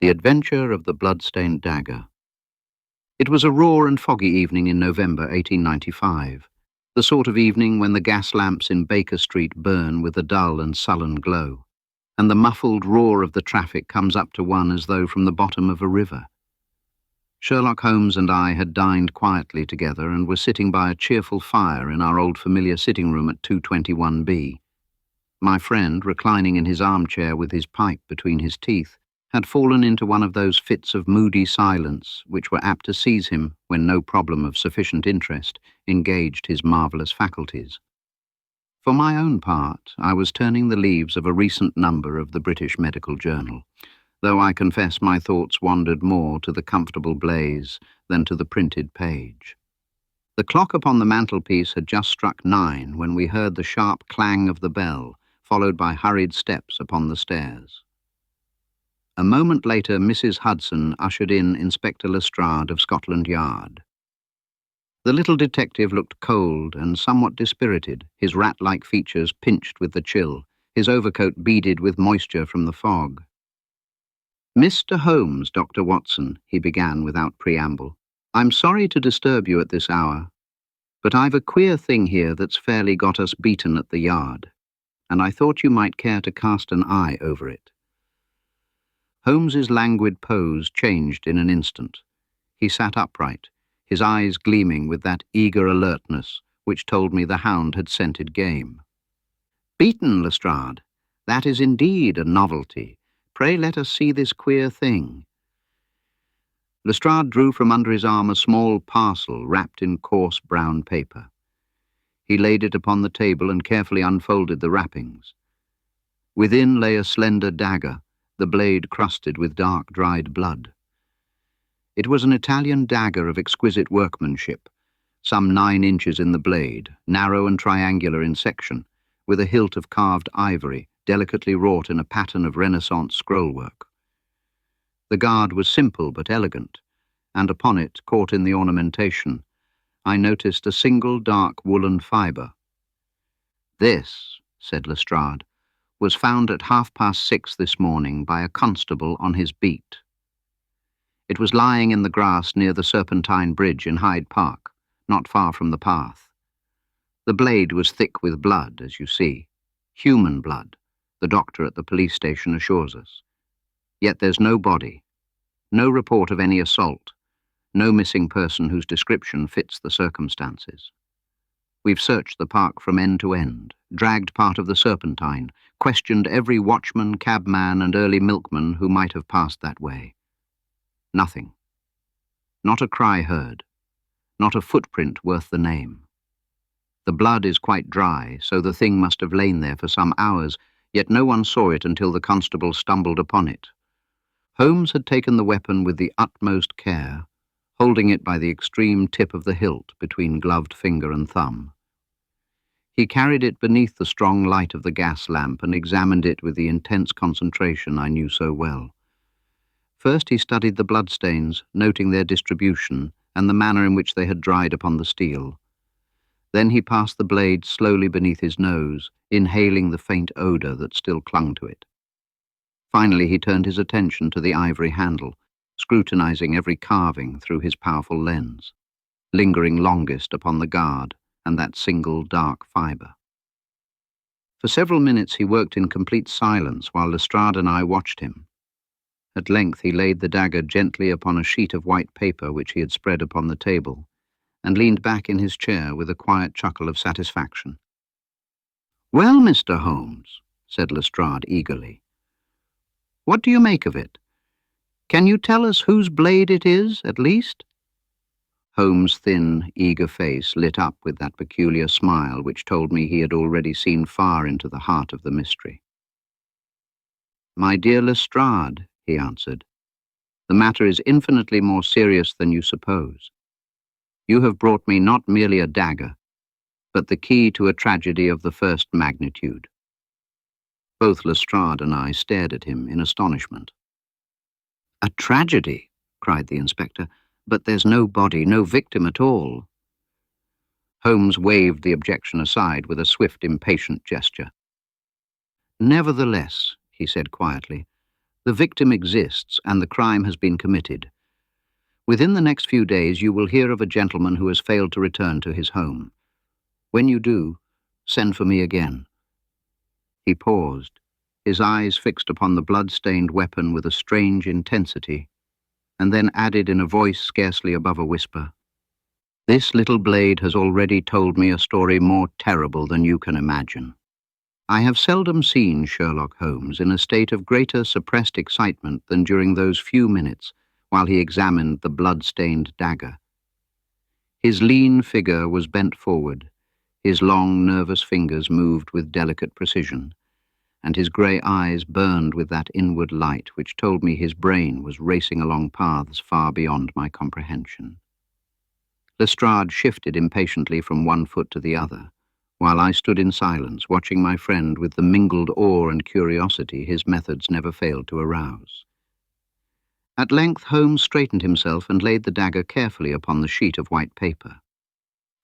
The Adventure of the Bloodstained Dagger. It was a raw and foggy evening in November 1895, the sort of evening when the gas lamps in Baker Street burn with a dull and sullen glow, and the muffled roar of the traffic comes up to one as though from the bottom of a river. Sherlock Holmes and I had dined quietly together and were sitting by a cheerful fire in our old familiar sitting room at 221B. My friend, reclining in his armchair with his pipe between his teeth, had fallen into one of those fits of moody silence which were apt to seize him when no problem of sufficient interest engaged his marvellous faculties. For my own part, I was turning the leaves of a recent number of the British Medical Journal, though I confess my thoughts wandered more to the comfortable blaze than to the printed page. The clock upon the mantelpiece had just struck 9 when we heard the sharp clang of the bell, followed by hurried steps upon the stairs. A moment later, Mrs. Hudson ushered in Inspector Lestrade of Scotland Yard. The little detective looked cold and somewhat dispirited, his rat-like features pinched with the chill, his overcoat beaded with moisture from the fog. "Mr. Holmes, Dr. Watson," he began without preamble, "I'm sorry to disturb you at this hour, but I've a queer thing here that's fairly got us beaten at the Yard, and I thought you might care to cast an eye over it." Holmes's languid pose changed in an instant. He sat upright, his eyes gleaming with that eager alertness which told me the hound had scented game. "Beaten, Lestrade? That is indeed a novelty. Pray let us see this queer thing." Lestrade drew from under his arm a small parcel wrapped in coarse brown paper. He laid it upon the table and carefully unfolded the wrappings. Within lay a slender dagger, the blade crusted with dark, dried blood. It was an Italian dagger of exquisite workmanship, some 9 inches in the blade, narrow and triangular in section, with a hilt of carved ivory, delicately wrought in a pattern of Renaissance scrollwork. The guard was simple but elegant, and upon it, caught in the ornamentation, I noticed a single dark woolen fibre. "This," said Lestrade, "was found at 6:30 this morning by a constable on his beat. It was lying in the grass near the Serpentine bridge in Hyde Park, not far from the path. The blade was thick with blood, as you see. Human blood, the doctor at the police station assures us. Yet there's no body, no report of any assault, no missing person whose description fits the circumstances. We've searched the park from end to end, dragged part of the Serpentine, questioned every watchman, cabman, and early milkman who might have passed that way. Nothing. Not a cry heard. Not a footprint worth the name. The blood is quite dry, so the thing must have lain there for some hours, yet no one saw it until the constable stumbled upon it. Holmes had taken the weapon with the utmost care, holding it by the extreme tip of the hilt between gloved finger and thumb. He carried it beneath the strong light of the gas lamp and examined it with the intense concentration I knew so well. First he studied the bloodstains, noting their distribution and the manner in which they had dried upon the steel. Then he passed the blade slowly beneath his nose, inhaling the faint odour that still clung to it. Finally he turned his attention to the ivory handle, scrutinizing every carving through his powerful lens, lingering longest upon the guard and that single dark fibre. For several minutes he worked in complete silence while Lestrade and I watched him. At length he laid the dagger gently upon a sheet of white paper which he had spread upon the table, and leaned back in his chair with a quiet chuckle of satisfaction. "Well, Mr. Holmes," said Lestrade eagerly, "what do you make of it? Can you tell us whose blade it is, at least?" Holmes' thin, eager face lit up with that peculiar smile which told me he had already seen far into the heart of the mystery. "My dear Lestrade," he answered, "the matter is infinitely more serious than you suppose. You have brought me not merely a dagger, but the key to a tragedy of the first magnitude." Both Lestrade and I stared at him in astonishment. "A tragedy?" cried the inspector. "But there's no body, no victim at all." Holmes waved the objection aside with a swift, impatient gesture. "Nevertheless," he said quietly, The victim exists, and the crime has been committed. Within the next few days, you will hear of a gentleman who has failed to return to his home. When you do, send for me again." He paused, his eyes fixed upon the blood-stained weapon with a strange intensity, and then added in a voice scarcely above a whisper, "This little blade has already told me a story more terrible than you can imagine." I have seldom seen Sherlock Holmes in a state of greater suppressed excitement than during those few minutes while he examined the blood-stained dagger. His lean figure was bent forward, his long, nervous fingers moved with delicate precision, and his grey eyes burned with that inward light which told me his brain was racing along paths far beyond my comprehension. Lestrade shifted impatiently from one foot to the other, while I stood in silence, watching my friend with the mingled awe and curiosity his methods never failed to arouse. At length Holmes straightened himself and laid the dagger carefully upon the sheet of white paper.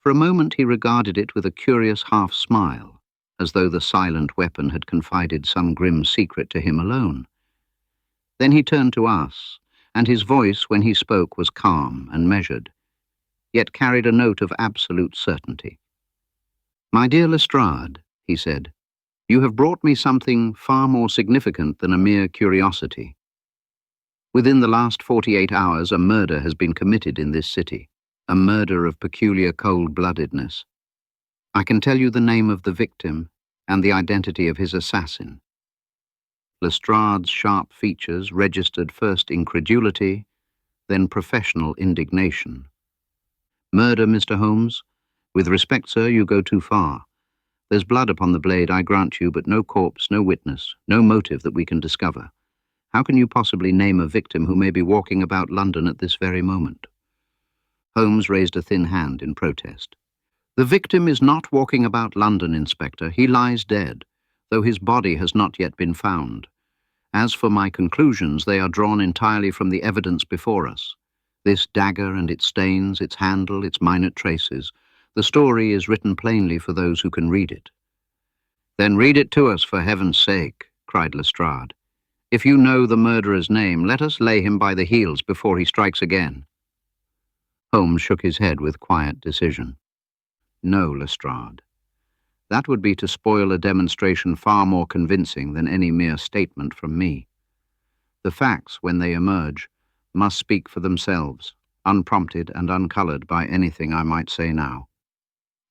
For a moment he regarded it with a curious half-smile, as though the silent weapon had confided some grim secret to him alone. Then he turned to us, and his voice, when he spoke, was calm and measured, yet carried a note of absolute certainty. "My dear Lestrade," he said, "you have brought me something far more significant than a mere curiosity. Within the last 48 hours, a murder has been committed in this city, a murder of peculiar cold-bloodedness. I can tell you the name of the victim and the identity of his assassin." Lestrade's sharp features registered first incredulity, then professional indignation. "Murder, Mr. Holmes? With respect, sir, you go too far. There's blood upon the blade, I grant you, but no corpse, no witness, no motive that we can discover. How can you possibly name a victim who may be walking about London at this very moment?" Holmes raised a thin hand in protest. "The victim is not walking about London, Inspector. He lies dead, though his body has not yet been found. As for my conclusions, they are drawn entirely from the evidence before us. This dagger and its stains, its handle, its minute traces. The story is written plainly for those who can read it." "Then read it to us, for heaven's sake," cried Lestrade. "If you know the murderer's name, let us lay him by the heels before he strikes again." Holmes shook his head with quiet decision. "No, Lestrade. That would be to spoil a demonstration far more convincing than any mere statement from me. The facts, when they emerge, must speak for themselves, unprompted and uncoloured by anything I might say now.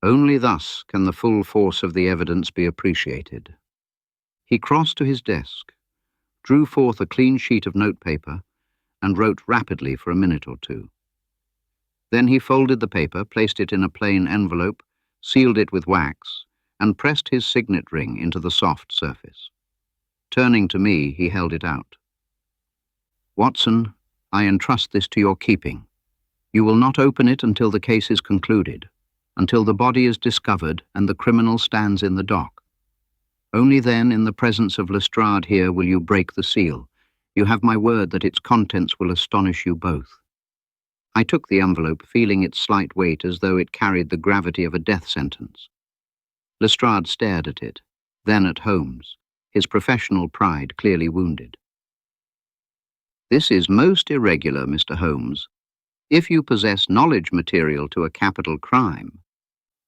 Only thus can the full force of the evidence be appreciated." He crossed to his desk, drew forth a clean sheet of notepaper, and wrote rapidly for a minute or two. Then he folded the paper, placed it in a plain envelope, sealed it with wax, and pressed his signet ring into the soft surface. Turning to me, he held it out. "Watson, I entrust this to your keeping. You will not open it until the case is concluded, until the body is discovered and the criminal stands in the dock. Only then, in the presence of Lestrade here, will you break the seal. You have my word that its contents will astonish you both." I took the envelope, feeling its slight weight as though it carried the gravity of a death sentence. Lestrade stared at it, then at Holmes, his professional pride clearly wounded. "This is most irregular, Mr. Holmes. If you possess knowledge material to a capital crime—"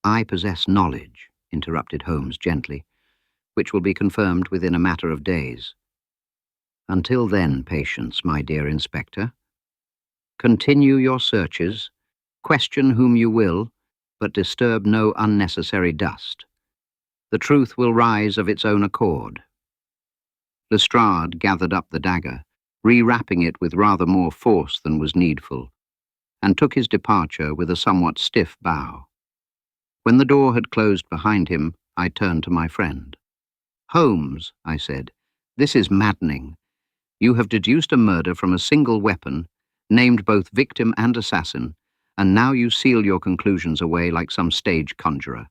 "I possess knowledge," interrupted Holmes gently, "which will be confirmed within a matter of days. Until then, patience, my dear Inspector. Continue your searches, question whom you will, but disturb no unnecessary dust. The truth will rise of its own accord." Lestrade gathered up the dagger, rewrapping it with rather more force than was needful, and took his departure with a somewhat stiff bow. When the door had closed behind him, I turned to my friend. "Holmes," I said, "this is maddening. You have deduced a murder from a single weapon, named both victim and assassin, and now you seal your conclusions away like some stage conjurer.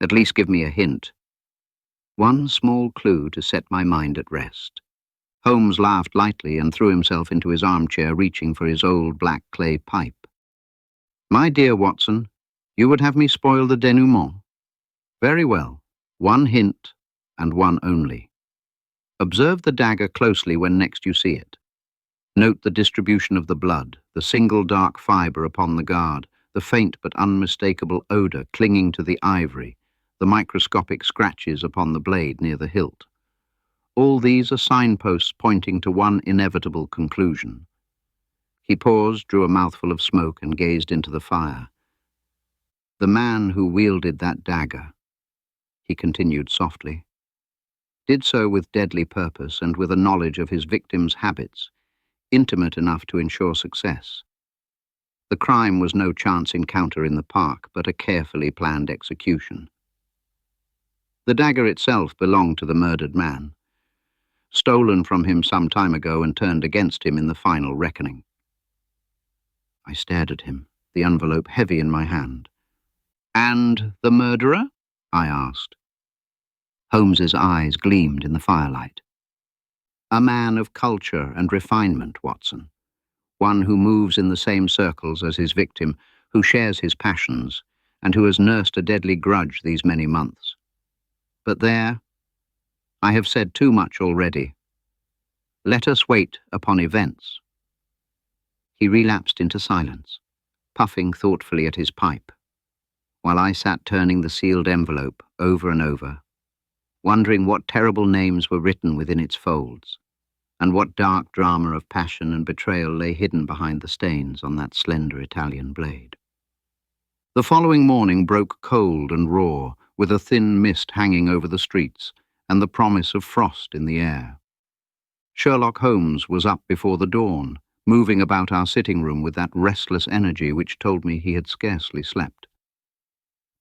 At least give me a hint." "One small clue to set my mind at rest." Holmes laughed lightly and threw himself into his armchair, reaching for his old black clay pipe. "My dear Watson, you would have me spoil the denouement? Very well. One hint, and one only. Observe the dagger closely when next you see it. Note the distribution of the blood, the single dark fibre upon the guard, the faint but unmistakable odour clinging to the ivory, the microscopic scratches upon the blade near the hilt. All these are signposts pointing to one inevitable conclusion. He paused, drew a mouthful of smoke, and gazed into the fire. The man who wielded that dagger, he continued softly, did so with deadly purpose and with a knowledge of his victim's habits, intimate enough to ensure success. The crime was no chance encounter in the park, but a carefully planned execution. The dagger itself belonged to the murdered man, stolen from him some time ago and turned against him in the final reckoning. I stared at him, the envelope heavy in my hand. "And the murderer?" I asked. Holmes's eyes gleamed in the firelight. "A man of culture and refinement, Watson. One who moves in the same circles as his victim, who shares his passions, and who has nursed a deadly grudge these many months. But there, I have said too much already. Let us wait upon events." He relapsed into silence, puffing thoughtfully at his pipe, while I sat turning the sealed envelope over and over, wondering what terrible names were written within its folds, and what dark drama of passion and betrayal lay hidden behind the stains on that slender Italian blade. The following morning broke cold and raw, with a thin mist hanging over the streets and the promise of frost in the air. Sherlock Holmes was up before the dawn, moving about our sitting room with that restless energy which told me he had scarcely slept.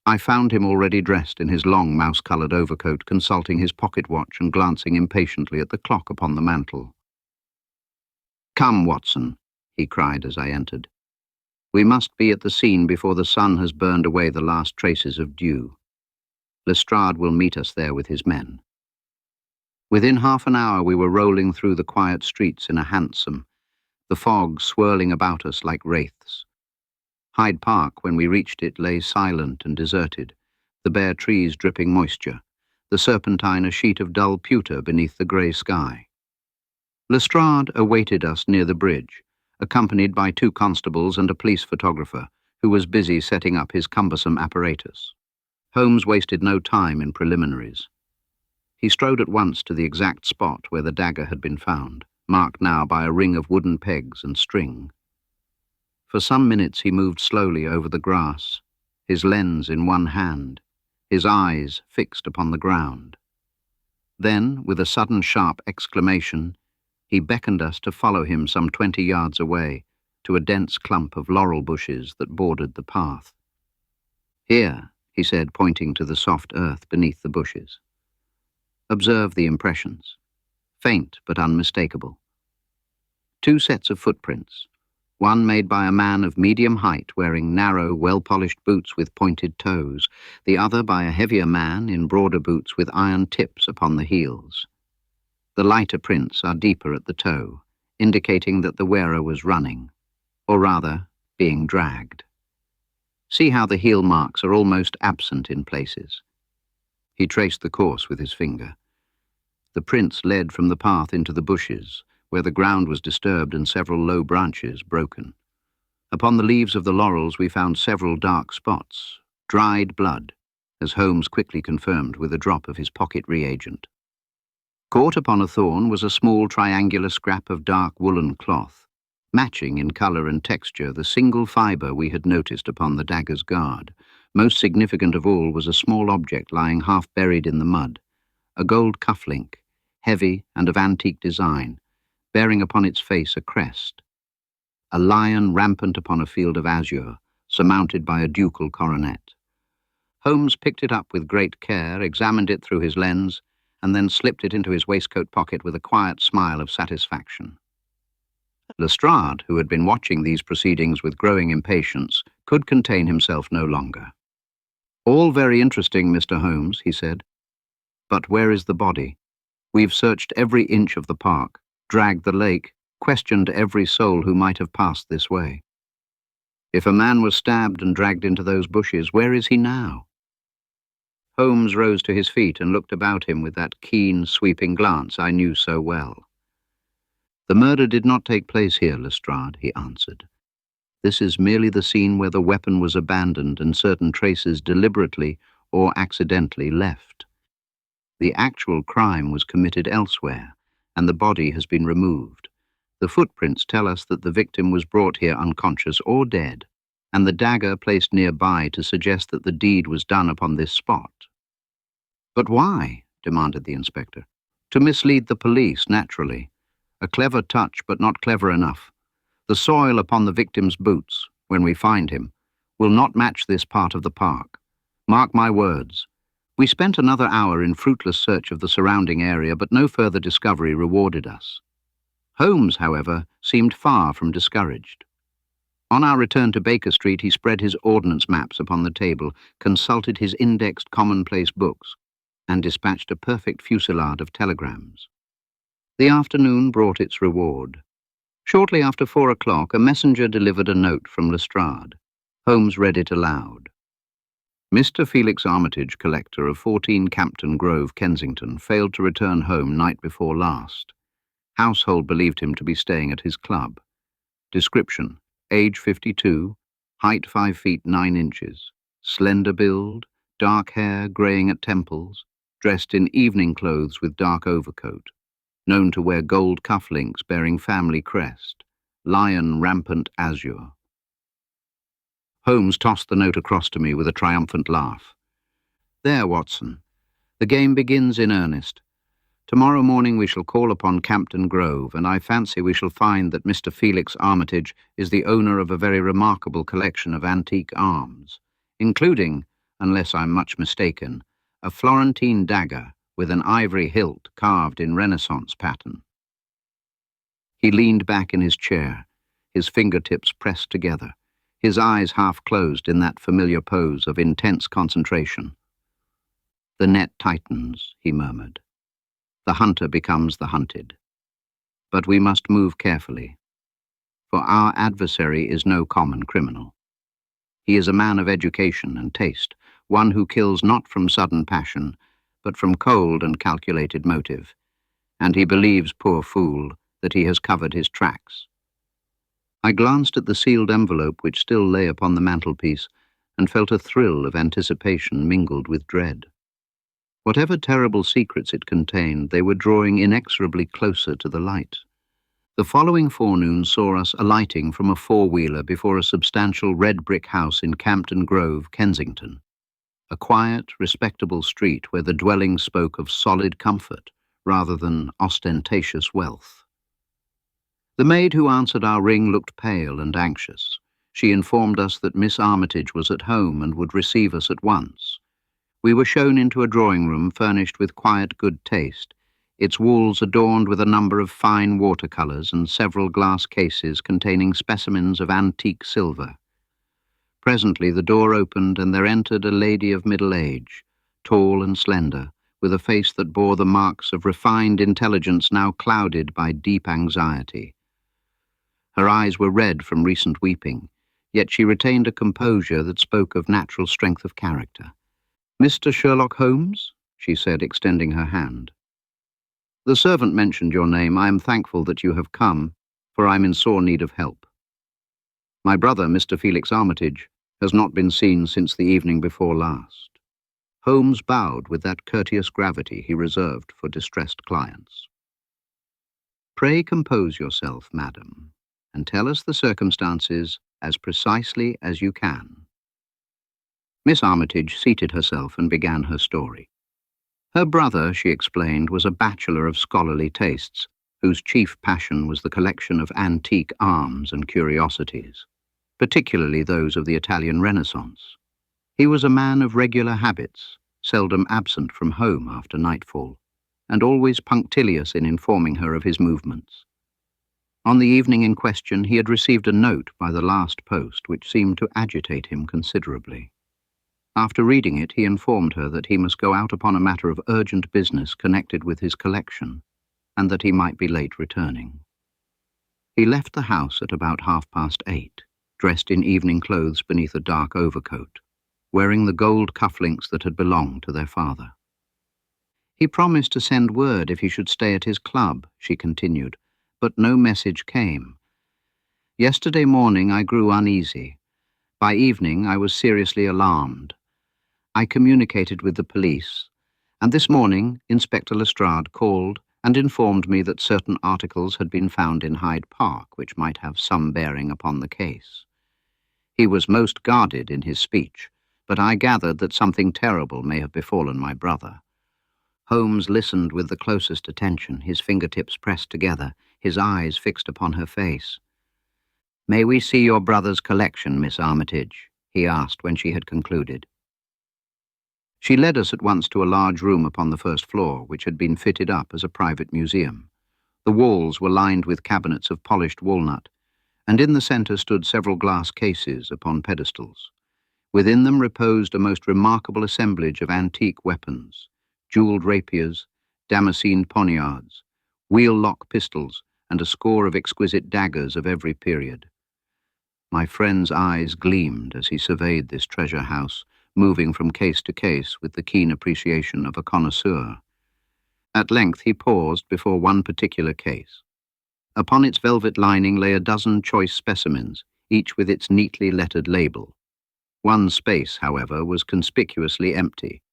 I found him already dressed in his long mouse-coloured overcoat, consulting his pocket watch and glancing impatiently at the clock upon the mantel. "Come, Watson," he cried as I entered. "We must be at the scene before the sun has burned away the last traces of dew. Lestrade will meet us there with his men." Within half an hour we were rolling through the quiet streets in a hansom, the fog swirling about us like wraiths. Hyde Park, when we reached it, lay silent and deserted, the bare trees dripping moisture, the Serpentine a sheet of dull pewter beneath the grey sky. Lestrade awaited us near the bridge, accompanied by 2 constables and a police photographer, who was busy setting up his cumbersome apparatus. Holmes wasted no time in preliminaries. He strode at once to the exact spot where the dagger had been found, marked now by a ring of wooden pegs and string. For some minutes he moved slowly over the grass, his lens in one hand, his eyes fixed upon the ground. Then, with a sudden sharp exclamation, he beckoned us to follow him some 20 yards away, to a dense clump of laurel bushes that bordered the path. "Here," he said, pointing to the soft earth beneath the bushes. "Observe the impressions, faint but unmistakable. 2 sets of footprints, one made by a man of medium height wearing narrow, well-polished boots with pointed toes, the other by a heavier man in broader boots with iron tips upon the heels. The lighter prints are deeper at the toe, indicating that the wearer was running, or rather, being dragged. See how the heel marks are almost absent in places." He traced the course with his finger. The prints led from the path into the bushes, where the ground was disturbed and several low branches broken. Upon the leaves of the laurels we found several dark spots, dried blood, as Holmes quickly confirmed with a drop of his pocket reagent. Caught upon a thorn was a small triangular scrap of dark woolen cloth, matching in colour and texture the single fibre we had noticed upon the dagger's guard. Most significant of all was a small object lying half buried in the mud, a gold cufflink, heavy and of antique design, bearing upon its face a crest, a lion rampant upon a field of azure, surmounted by a ducal coronet. Holmes picked it up with great care, examined it through his lens, and then slipped it into his waistcoat pocket with a quiet smile of satisfaction. Lestrade, who had been watching these proceedings with growing impatience, could contain himself no longer. "All very interesting, Mr. Holmes," he said. "But where is the body? We've searched every inch of the park, dragged the lake, questioned every soul who might have passed this way. If a man was stabbed and dragged into those bushes, where is he now?" Holmes rose to his feet and looked about him with that keen, sweeping glance I knew so well. "The murder did not take place here, Lestrade," he answered. "This is merely the scene where the weapon was abandoned and certain traces deliberately or accidentally left. The actual crime was committed elsewhere, and the body has been removed. The footprints tell us that the victim was brought here unconscious or dead, and the dagger placed nearby to suggest that the deed was done upon this spot." "But why?" demanded the inspector. "To mislead the police, naturally. A clever touch, but not clever enough. The soil upon the victim's boots, when we find him, will not match this part of the park. Mark my words. We spent another hour in fruitless search of the surrounding area, but no further discovery rewarded us." Holmes, however, seemed far from discouraged. On our return to Baker Street, he spread his ordnance maps upon the table, consulted his indexed commonplace books, and dispatched a perfect fusillade of telegrams. The afternoon brought its reward. Shortly after 4 o'clock, a messenger delivered a note from Lestrade. Holmes read it aloud. "Mr. Felix Armitage, collector of 14 Campden Grove, Kensington, failed to return home night before last. Household believed him to be staying at his club. Description: age 52, height 5 feet 9 inches, slender build, dark hair greying at temples, dressed in evening clothes with dark overcoat, known to wear gold cufflinks bearing family crest, lion rampant azure." Holmes tossed the note across to me with a triumphant laugh. "There, Watson. The game begins in earnest. Tomorrow morning we shall call upon Campden Grove, and I fancy we shall find that Mr. Felix Armitage is the owner of a very remarkable collection of antique arms, including, unless I'm much mistaken, a Florentine dagger with an ivory hilt carved in Renaissance pattern." He leaned back in his chair, his fingertips pressed together, his eyes half closed in that familiar pose of intense concentration. "The net tightens," he murmured. "The hunter becomes the hunted. But we must move carefully, for our adversary is no common criminal. He is a man of education and taste, one who kills not from sudden passion, but from cold and calculated motive, and he believes, poor fool, that he has covered his tracks." I glanced at the sealed envelope which still lay upon the mantelpiece and felt a thrill of anticipation mingled with dread. Whatever terrible secrets it contained, they were drawing inexorably closer to the light. The following forenoon saw us alighting from a four-wheeler before a substantial red brick house in Campden Grove, Kensington, a quiet, respectable street where the dwellings spoke of solid comfort rather than ostentatious wealth. The maid who answered our ring looked pale and anxious. She informed us that Miss Armitage was at home and would receive us at once. We were shown into a drawing-room furnished with quiet good taste, its walls adorned with a number of fine watercolours and several glass cases containing specimens of antique silver. Presently the door opened and there entered a lady of middle age, tall and slender, with a face that bore the marks of refined intelligence now clouded by deep anxiety. Her eyes were red from recent weeping, yet she retained a composure that spoke of natural strength of character. "Mr. Sherlock Holmes?" she said, extending her hand. "The servant mentioned your name. I am thankful that you have come, for I'm in sore need of help. My brother, Mr. Felix Armitage, has not been seen since the evening before last." Holmes bowed with that courteous gravity he reserved for distressed clients. "Pray compose yourself, madam, and tell us the circumstances as precisely as you can." Miss Armitage seated herself and began her story. Her brother, she explained, was a bachelor of scholarly tastes, whose chief passion was the collection of antique arms and curiosities, particularly those of the Italian Renaissance. He was a man of regular habits, seldom absent from home after nightfall, and always punctilious in informing her of his movements. On the evening in question, he had received a note by the last post which seemed to agitate him considerably. After reading it, he informed her that he must go out upon a matter of urgent business connected with his collection, and that he might be late returning. He left the house at about 8:30, dressed in evening clothes beneath a dark overcoat, wearing the gold cufflinks that had belonged to their father. He promised to send word if he should stay at his club, she continued, but no message came. Yesterday morning I grew uneasy. By evening I was seriously alarmed. I communicated with the police, and this morning Inspector Lestrade called and informed me that certain articles had been found in Hyde Park which might have some bearing upon the case. He was most guarded in his speech, but I gathered that something terrible may have befallen my brother. Holmes listened with the closest attention, his fingertips pressed together, his eyes fixed upon her face. "May we see your brother's collection, Miss Armitage?" he asked when she had concluded. She led us at once to a large room upon the first floor, which had been fitted up as a private museum. The walls were lined with cabinets of polished walnut, and in the centre stood several glass cases upon pedestals. Within them reposed a most remarkable assemblage of antique weapons, jewelled rapiers, damascened poniards, wheel-lock pistols, and a score of exquisite daggers of every period. My friend's eyes gleamed as he surveyed this treasure house, moving from case to case with the keen appreciation of a connoisseur. At length he paused before one particular case. Upon its velvet lining lay a dozen choice specimens, each with its neatly lettered label. One space, however, was conspicuously empty.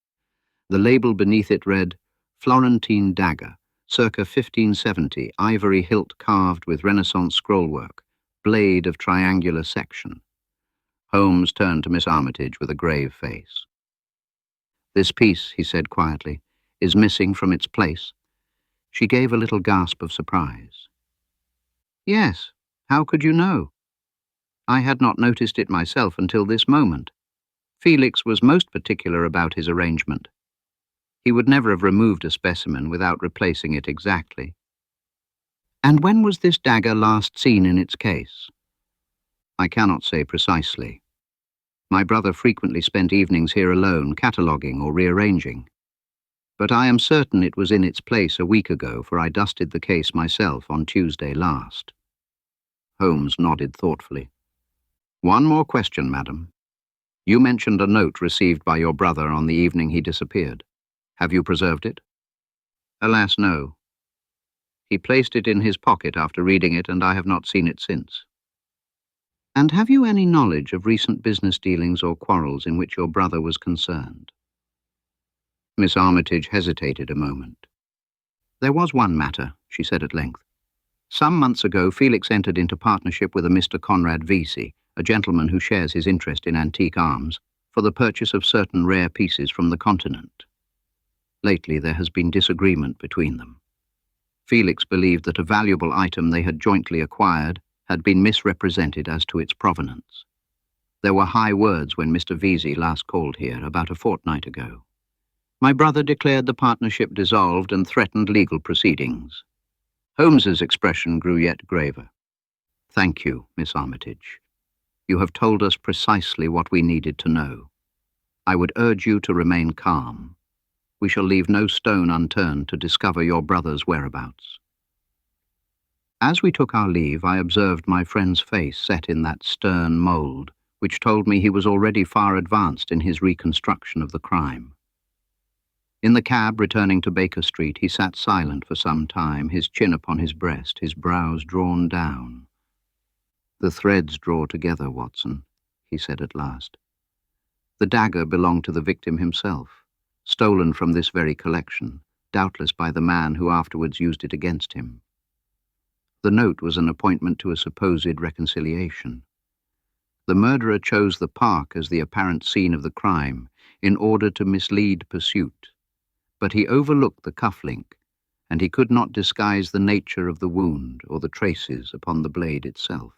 The label beneath it read, "Florentine Dagger, circa 1570, ivory hilt carved with Renaissance scrollwork, blade of triangular section." Holmes turned to Miss Armitage with a grave face. "This piece," he said quietly, "is missing from its place." She gave a little gasp of surprise. "Yes, how could you know?" "I had not noticed it myself until this moment. Felix was most particular about his arrangement. He would never have removed a specimen without replacing it exactly." "And when was this dagger last seen in its case?" "I cannot say precisely. My brother frequently spent evenings here alone, cataloguing or rearranging. But I am certain it was in its place a week ago, for I dusted the case myself on Tuesday last." Holmes nodded thoughtfully. "One more question, madam. You mentioned a note received by your brother on the evening he disappeared. Have you preserved it?" "Alas, no. He placed it in his pocket after reading it, and I have not seen it since." "And have you any knowledge of recent business dealings or quarrels in which your brother was concerned?" Miss Armitage hesitated a moment. "There was one matter," she said at length. "Some months ago, Felix entered into partnership with a Mr. Conrad Vesey, a gentleman who shares his interest in antique arms, for the purchase of certain rare pieces from the continent. Lately, there has been disagreement between them. Felix believed that a valuable item they had jointly acquired had been misrepresented as to its provenance. There were high words when Mr. Vesey last called here about a fortnight ago. My brother declared the partnership dissolved and threatened legal proceedings." Holmes's expression grew yet graver. "Thank you, Miss Armitage. You have told us precisely what we needed to know. I would urge you to remain calm. We shall leave no stone unturned to discover your brother's whereabouts." As we took our leave, I observed my friend's face set in that stern mould, which told me he was already far advanced in his reconstruction of the crime. In the cab returning to Baker Street, he sat silent for some time, his chin upon his breast, his brows drawn down. "The threads draw together, Watson," he said at last. "The dagger belonged to the victim himself, stolen from this very collection, doubtless by the man who afterwards used it against him. The note was an appointment to a supposed reconciliation. The murderer chose the park as the apparent scene of the crime in order to mislead pursuit, but he overlooked the cufflink, and he could not disguise the nature of the wound or the traces upon the blade itself."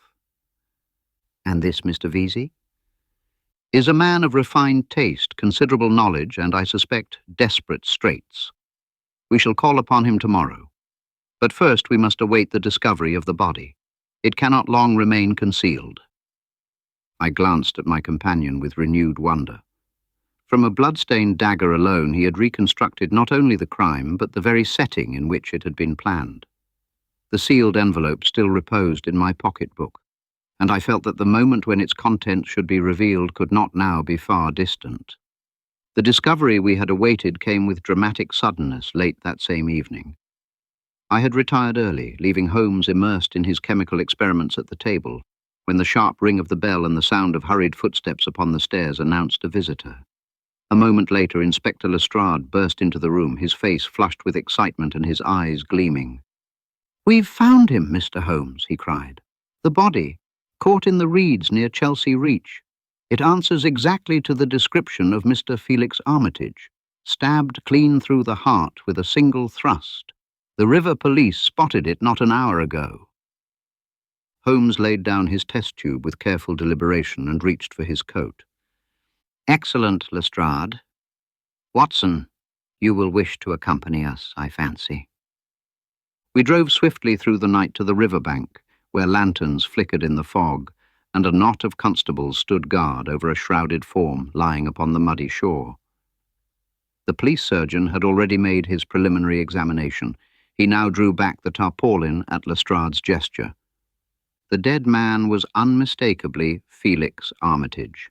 "And this Mr. Vesey?" "Is a man of refined taste, considerable knowledge, and I suspect desperate straits. We shall call upon him tomorrow. But first we must await the discovery of the body. It cannot long remain concealed." I glanced at my companion with renewed wonder. From a bloodstained dagger alone, he had reconstructed not only the crime, but the very setting in which it had been planned. The sealed envelope still reposed in my pocketbook. and I felt that the moment when its contents should be revealed could not now be far distant. The discovery we had awaited came with dramatic suddenness late that same evening. I had retired early, leaving Holmes immersed in his chemical experiments at the table, when the sharp ring of the bell and the sound of hurried footsteps upon the stairs announced a visitor. A moment later, Inspector Lestrade burst into the room, his face flushed with excitement and his eyes gleaming. "We've found him, Mr. Holmes," he cried. "The body, caught in the reeds near Chelsea Reach. It answers exactly to the description of Mr. Felix Armitage, stabbed clean through the heart with a single thrust. The river police spotted it not an hour ago." Holmes laid down his test tube with careful deliberation and reached for his coat. "Excellent, Lestrade. Watson, you will wish to accompany us, I fancy." We drove swiftly through the night to the riverbank, where lanterns flickered in the fog, and a knot of constables stood guard over a shrouded form lying upon the muddy shore. The police surgeon had already made his preliminary examination. He now drew back the tarpaulin at Lestrade's gesture. The dead man was unmistakably Felix Armitage.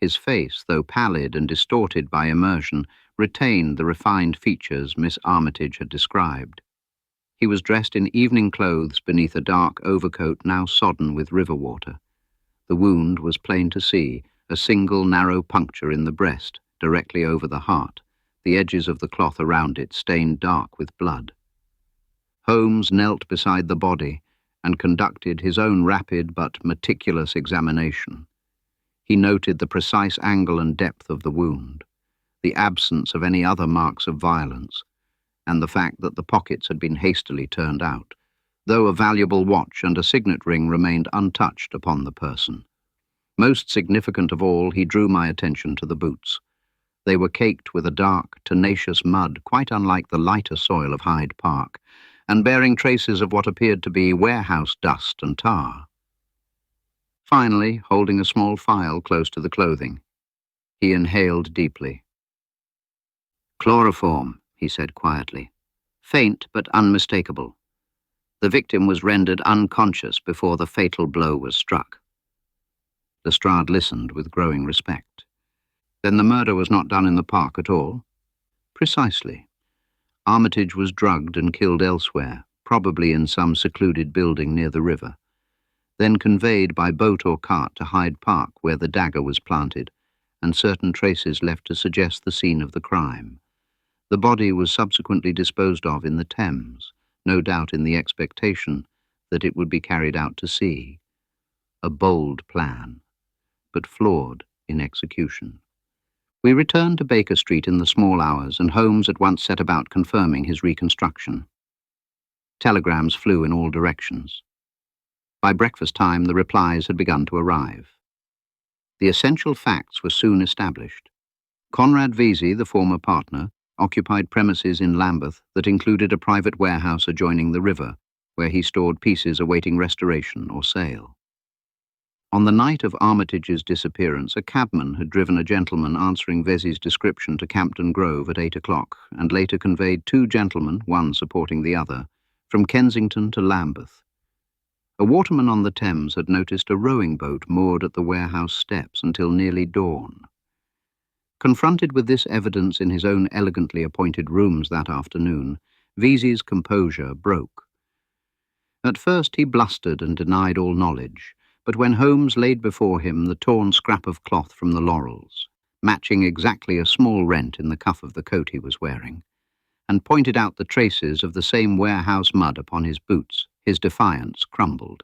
His face, though pallid and distorted by immersion, retained the refined features Miss Armitage had described. He was dressed in evening clothes beneath a dark overcoat now sodden with river water. The wound was plain to see, a single narrow puncture in the breast, directly over the heart, the edges of the cloth around it stained dark with blood. Holmes knelt beside the body and conducted his own rapid but meticulous examination. He noted the precise angle and depth of the wound, the absence of any other marks of violence, and the fact that the pockets had been hastily turned out, though a valuable watch and a signet ring remained untouched upon the person. Most significant of all, he drew my attention to the boots. They were caked with a dark, tenacious mud quite unlike the lighter soil of Hyde Park, and bearing traces of what appeared to be warehouse dust and tar. Finally, holding a small phial close to the clothing, he inhaled deeply. "Chloroform," he said quietly. "Faint but unmistakable. The victim was rendered unconscious before the fatal blow was struck." Lestrade listened with growing respect. "Then the murder was not done in the park at all?" "Precisely. Armitage was drugged and killed elsewhere, probably in some secluded building near the river, then conveyed by boat or cart to Hyde Park, where the dagger was planted, and certain traces left to suggest the scene of the crime. The body was subsequently disposed of in the Thames, no doubt in the expectation that it would be carried out to sea. A bold plan, but flawed in execution. We returned to Baker Street in the small hours, and Holmes at once set about confirming his reconstruction. Telegrams flew in all directions. By breakfast time, the replies had begun to arrive. The essential facts were soon established. Conrad Vesey, the former partner, occupied premises in Lambeth that included a private warehouse adjoining the river, where he stored pieces awaiting restoration or sale. On the night of Armitage's disappearance, a cabman had driven a gentleman answering Vesey's description to Campden Grove at 8 o'clock, and later conveyed two gentlemen, one supporting the other, from Kensington to Lambeth. A waterman on the Thames had noticed a rowing boat moored at the warehouse steps until nearly dawn. Confronted with this evidence in his own elegantly appointed rooms that afternoon, Vesey's composure broke. At first he blustered and denied all knowledge, but when Holmes laid before him the torn scrap of cloth from the laurels, matching exactly a small rent in the cuff of the coat he was wearing, and pointed out the traces of the same warehouse mud upon his boots, his defiance crumbled.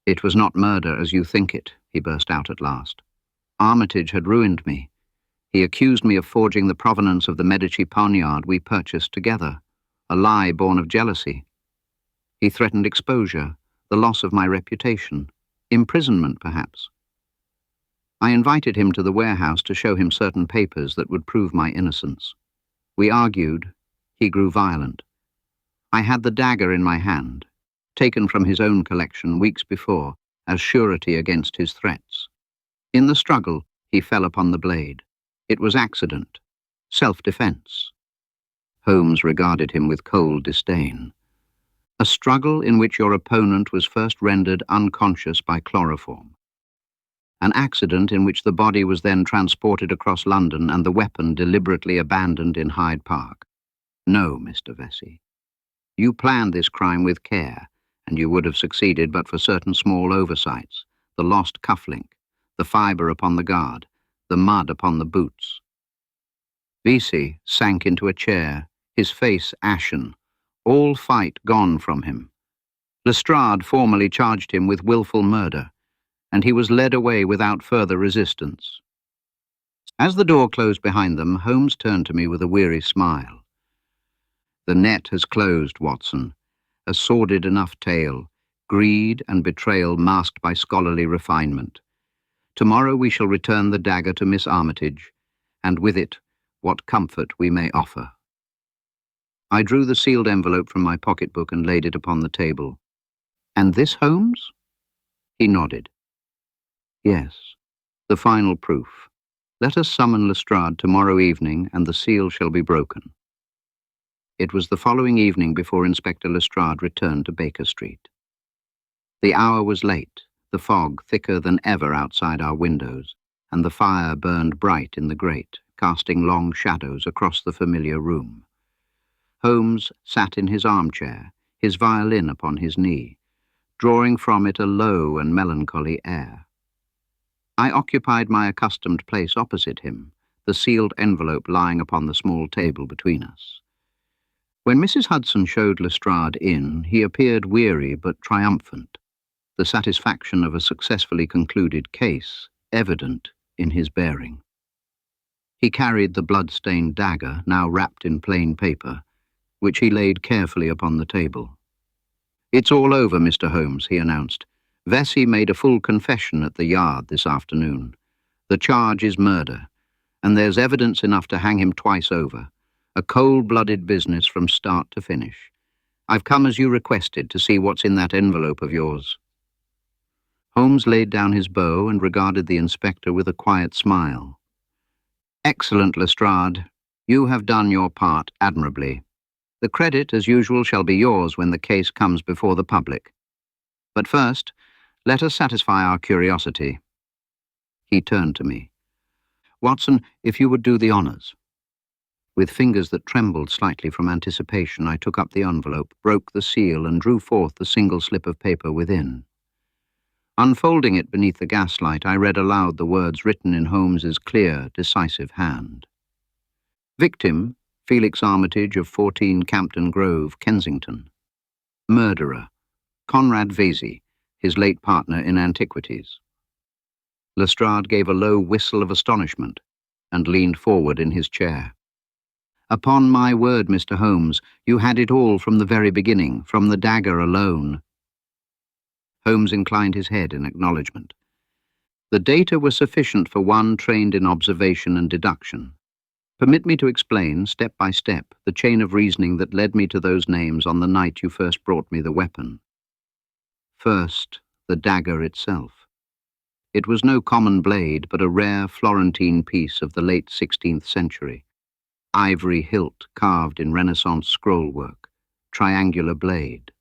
"It was not murder as you think it," he burst out at last. "Armitage had ruined me. He accused me of forging the provenance of the Medici poniard we purchased together, a lie born of jealousy. He threatened exposure, the loss of my reputation, imprisonment perhaps. I invited him to the warehouse to show him certain papers that would prove my innocence. We argued. He grew violent. I had the dagger in my hand, taken from his own collection weeks before, as surety against his threats. In the struggle, he fell upon the blade. It was accident, self-defense." Holmes regarded him with cold disdain. A struggle in which your opponent was first rendered unconscious by chloroform. An accident in which the body was then transported across London and the weapon deliberately abandoned in Hyde Park. No, Mr. Vesey. You planned this crime with care, and you would have succeeded but for certain small oversights, the lost cufflink, the fibre upon the guard, the mud upon the boots. Vesey sank into a chair, his face ashen, all fight gone from him. Lestrade formally charged him with wilful murder, and he was led away without further resistance. As the door closed behind them, Holmes turned to me with a weary smile. The net has closed, Watson. A sordid enough tale, greed and betrayal masked by scholarly refinement. Tomorrow we shall return the dagger to Miss Armitage, and with it, what comfort we may offer. I drew the sealed envelope from my pocketbook and laid it upon the table. And this, Holmes? He nodded. Yes, the final proof. Let us summon Lestrade tomorrow evening, and the seal shall be broken. It was the following evening before Inspector Lestrade returned to Baker Street. The hour was late, the fog thicker than ever outside our windows, and the fire burned bright in the grate, casting long shadows across the familiar room. Holmes sat in his armchair, his violin upon his knee, drawing from it a low and melancholy air. I occupied my accustomed place opposite him, the sealed envelope lying upon the small table between us. When Mrs. Hudson showed Lestrade in, he appeared weary but triumphant, the satisfaction of a successfully concluded case evident in his bearing. He carried the blood-stained dagger, now wrapped in plain paper, which he laid carefully upon the table. "It's all over, Mr. Holmes," he announced. "Vesey made a full confession at the Yard this afternoon. The charge is murder, and there's evidence enough to hang him twice over. A cold-blooded business from start to finish. I've come as you requested to see what's in that envelope of yours." Holmes laid down his bow and regarded the inspector with a quiet smile. "Excellent, Lestrade. You have done your part admirably. The credit, as usual, shall be yours when the case comes before the public. But first, let us satisfy our curiosity." He turned to me. "Watson, if you would do the honours." With fingers that trembled slightly from anticipation, I took up the envelope, broke the seal, and drew forth the single slip of paper within. Unfolding it beneath the gaslight, I read aloud the words written in Holmes's clear, decisive hand. "Victim, Felix Armitage of 14 Campden Grove, Kensington. Murderer, Conrad Vesey, his late partner in antiquities." Lestrade gave a low whistle of astonishment and leaned forward in his chair. "Upon my word, Mr. Holmes, you had it all from the very beginning, from the dagger alone." Holmes inclined his head in acknowledgement. "The data were sufficient for one trained in observation and deduction. Permit me to explain, step by step, the chain of reasoning that led me to those names on the night you first brought me the weapon. First, the dagger itself. It was no common blade, but a rare Florentine piece of the late 16th century. Ivory hilt carved in Renaissance scrollwork, triangular blade.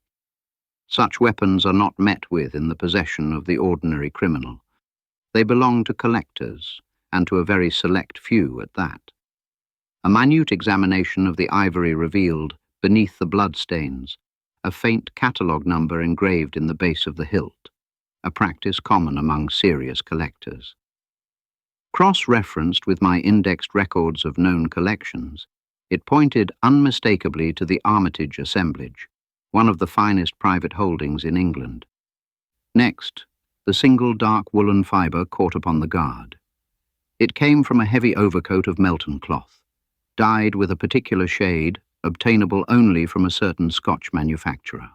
Such weapons are not met with in the possession of the ordinary criminal. They belong to collectors, and to a very select few at that. A minute examination of the ivory revealed, beneath the bloodstains, a faint catalogue number engraved in the base of the hilt, a practice common among serious collectors. Cross-referenced with my indexed records of known collections, it pointed unmistakably to the Armitage assemblage, one of the finest private holdings in England. Next, the single dark woolen fibre caught upon the guard. It came from a heavy overcoat of Melton cloth, dyed with a particular shade, obtainable only from a certain Scotch manufacturer.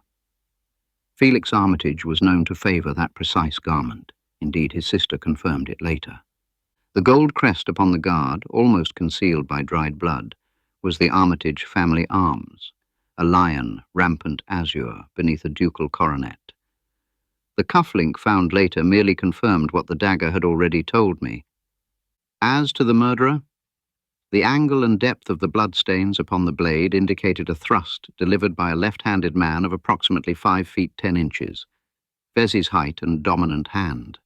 Felix Armitage was known to favour that precise garment. Indeed, his sister confirmed it later. The gold crest upon the guard, almost concealed by dried blood, was the Armitage family arms, a lion, rampant azure, beneath a ducal coronet. The cufflink found later merely confirmed what the dagger had already told me. As to the murderer, The angle and depth of the bloodstains upon the blade indicated a thrust delivered by a left-handed man of approximately 5 feet 10 inches, Vezzie's height and dominant hand.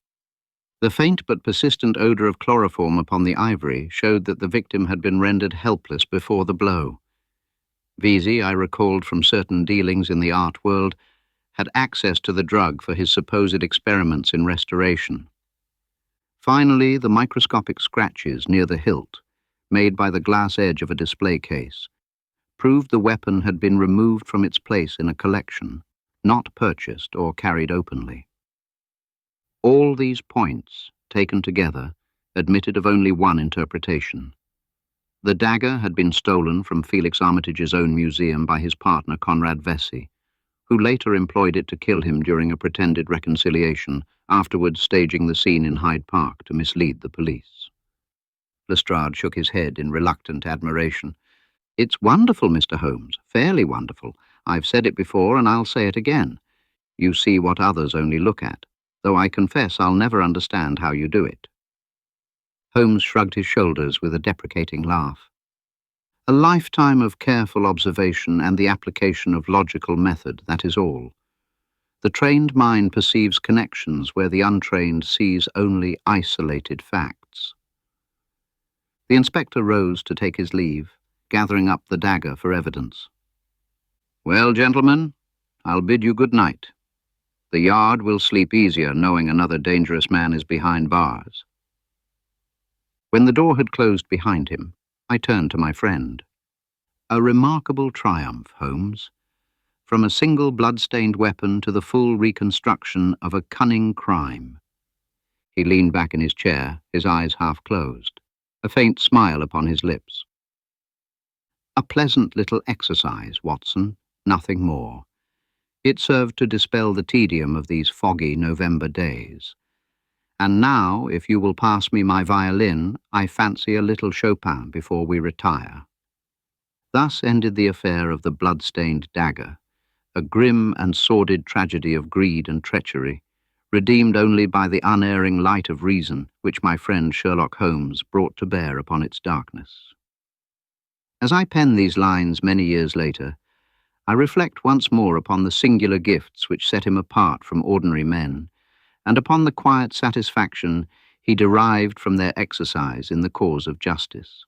The faint but persistent odor of chloroform upon the ivory showed that the victim had been rendered helpless before the blow. Vesey, I recalled from certain dealings in the art world, had access to the drug for his supposed experiments in restoration. Finally, the microscopic scratches near the hilt, made by the glass edge of a display case, proved the weapon had been removed from its place in a collection, not purchased or carried openly. All these points, taken together, admitted of only one interpretation. The dagger had been stolen from Felix Armitage's own museum by his partner Conrad Vesey, who later employed it to kill him during a pretended reconciliation, afterwards staging the scene in Hyde Park to mislead the police. Lestrade shook his head in reluctant admiration. "It's wonderful, Mr. Holmes, fairly wonderful. I've said it before and I'll say it again. You see what others only look at, though I confess I'll never understand how you do it." Holmes shrugged his shoulders with a deprecating laugh. "A lifetime of careful observation and the application of logical method, that is all. The trained mind perceives connections where the untrained sees only isolated facts." The inspector rose to take his leave, gathering up the dagger for evidence. "Well, gentlemen, I'll bid you good night. The Yard will sleep easier knowing another dangerous man is behind bars." When the door had closed behind him, I turned to my friend. "A remarkable triumph, Holmes. From a single blood-stained weapon to the full reconstruction of a cunning crime." He leaned back in his chair, his eyes half closed, a faint smile upon his lips. "A pleasant little exercise, Watson, nothing more. It served to dispel the tedium of these foggy November days. And now, if you will pass me my violin, I fancy a little Chopin before we retire." Thus ended the affair of the blood-stained dagger, a grim and sordid tragedy of greed and treachery, redeemed only by the unerring light of reason which my friend Sherlock Holmes brought to bear upon its darkness. As I pen these lines many years later, I reflect once more upon the singular gifts which set him apart from ordinary men, and upon the quiet satisfaction he derived from their exercise in the cause of justice.